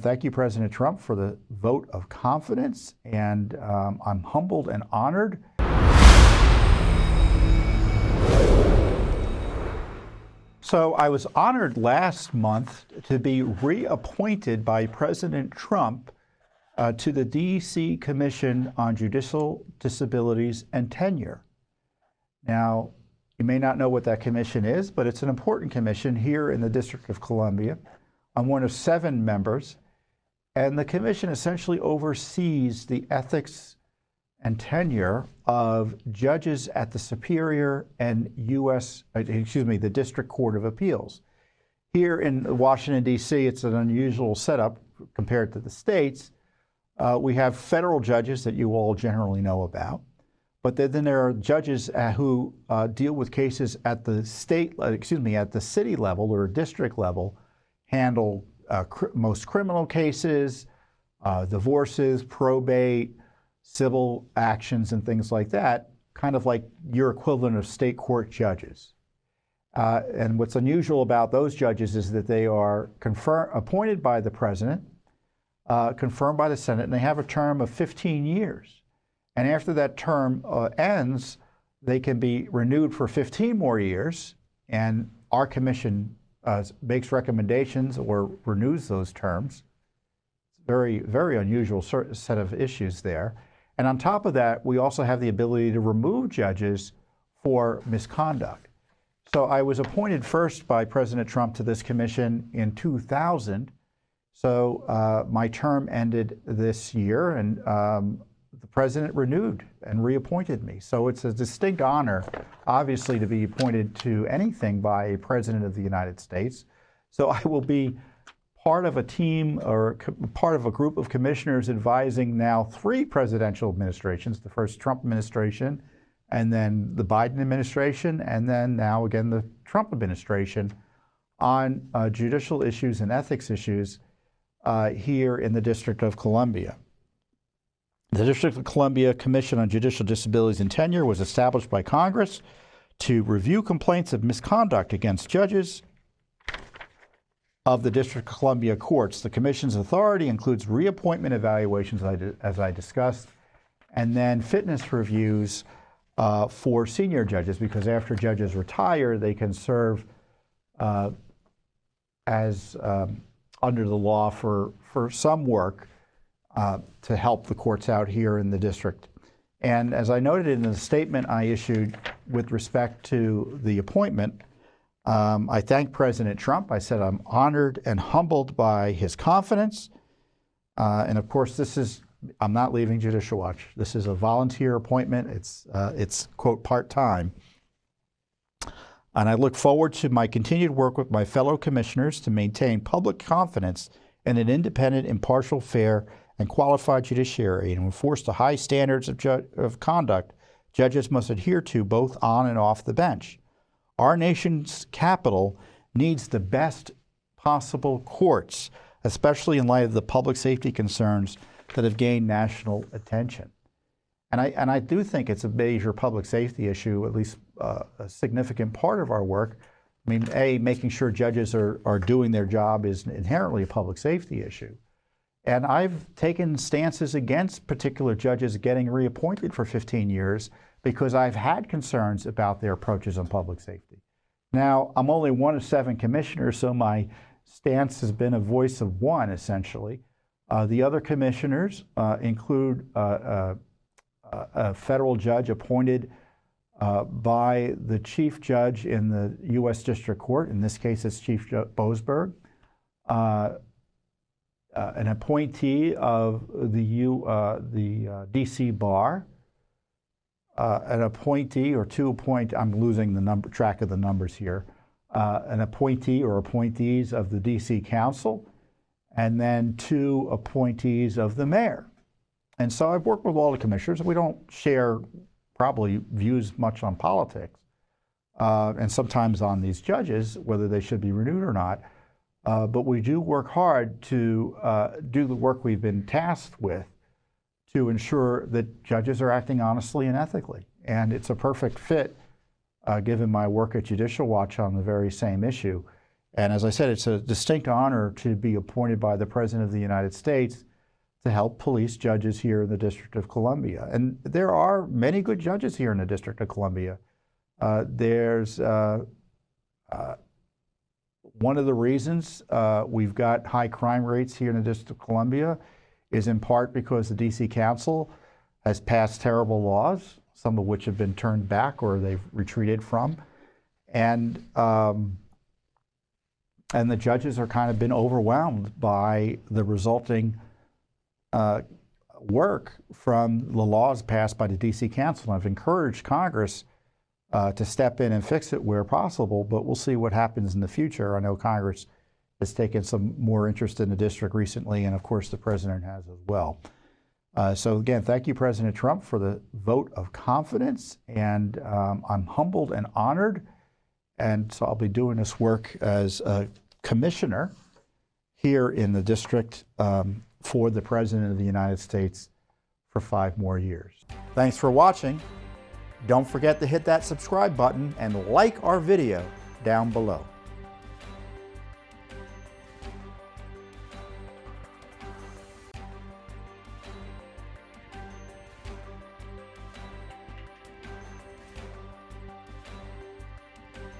Thank you, President Trump, for the vote of confidence, and I'm humbled and honored. So I was honored last month to be reappointed by President Trump to the D.C. Commission on Judicial Disabilities and Tenure. Now, you may not know what that commission is, but it's an important commission here in the District of Columbia. I'm one of 7 members. And the commission essentially oversees the ethics and tenure of judges at the Superior and the District Court of Appeals. Here in Washington, D.C., it's an unusual setup compared to the states. We have federal judges that you all generally know about, but then there are judges who deal with cases at the at the city level or district level, handle most criminal cases, divorces, probate, civil actions, and things like that, kind of like your equivalent of state court judges. And what's unusual about those judges is that they are appointed by the president, confirmed by the Senate, and they have a term of 15 years. And after that term ends, they can be renewed for 15 more years, and our commission makes recommendations or renews those terms. It's a very, very unusual set of issues there. And on top of that, we also have the ability to remove judges for misconduct. So I was appointed first by President Trump to this commission in 2000. So my term ended this year, and the president renewed and reappointed me. So it's a distinct honor, obviously, to be appointed to anything by a president of the United States. So I will be part of a team or part of a group of commissioners advising now 3 presidential administrations, the first Trump administration, and then the Biden administration, and then now again the Trump administration on judicial issues and ethics issues here in the District of Columbia. The District of Columbia Commission on Judicial Disabilities and Tenure was established by Congress to review complaints of misconduct against judges of the District of Columbia courts. The Commission's authority includes reappointment evaluations, as I discussed, and then fitness reviews for senior judges, because after judges retire, they can serve as under the law for some work to help the courts out here in the district. And as I noted in the statement I issued with respect to the appointment, I thanked President Trump. I said I'm honored and humbled by his confidence. And of course, I'm not leaving Judicial Watch. This is a volunteer appointment. It's quote, part-time. And I look forward to my continued work with my fellow commissioners to maintain public confidence in an independent, impartial, fair, and qualified judiciary, and enforce the high standards of conduct judges must adhere to both on and off the bench. Our nation's capital needs the best possible courts, especially in light of the public safety concerns that have gained national attention. And I do think it's a major public safety issue, at least a significant part of our work. I mean, making sure judges are doing their job is inherently a public safety issue. And I've taken stances against particular judges getting reappointed for 15 years because I've had concerns about their approaches on public safety. Now, I'm only one of 7 commissioners, so my stance has been a voice of one, essentially. The other commissioners include a federal judge appointed by the chief judge in the U.S. District Court. In this case, it's Chief Judge Boasberg. An appointee of the D.C. Bar, an appointee or 2 I'm losing track of the numbers here, an appointee or appointees of the D.C. Council, and then 2 appointees of the mayor. And so I've worked with all the commissioners. We don't share probably views much on politics, and sometimes on these judges, whether they should be renewed or not. But we do work hard to do the work we've been tasked with to ensure that judges are acting honestly and ethically. And it's a perfect fit, given my work at Judicial Watch on the very same issue. And as I said, it's a distinct honor to be appointed by the President of the United States to help police judges here in the District of Columbia. And there are many good judges here in the District of Columbia. One of the reasons we've got high crime rates here in the District of Columbia is in part because the D.C. Council has passed terrible laws, some of which have been turned back or they've retreated from. And the judges are kind of been overwhelmed by the resulting work from the laws passed by the D.C. Council. I've encouraged Congress to step in and fix it where possible, but we'll see what happens in the future. I know Congress has taken some more interest in the district recently, and of course the President has as well. So again, thank you, President Trump, for the vote of confidence, and I'm humbled and honored. And so I'll be doing this work as a commissioner here in the district for the President of the United States for 5 more years. Thanks for watching. Don't forget to hit that subscribe button and like our video down below.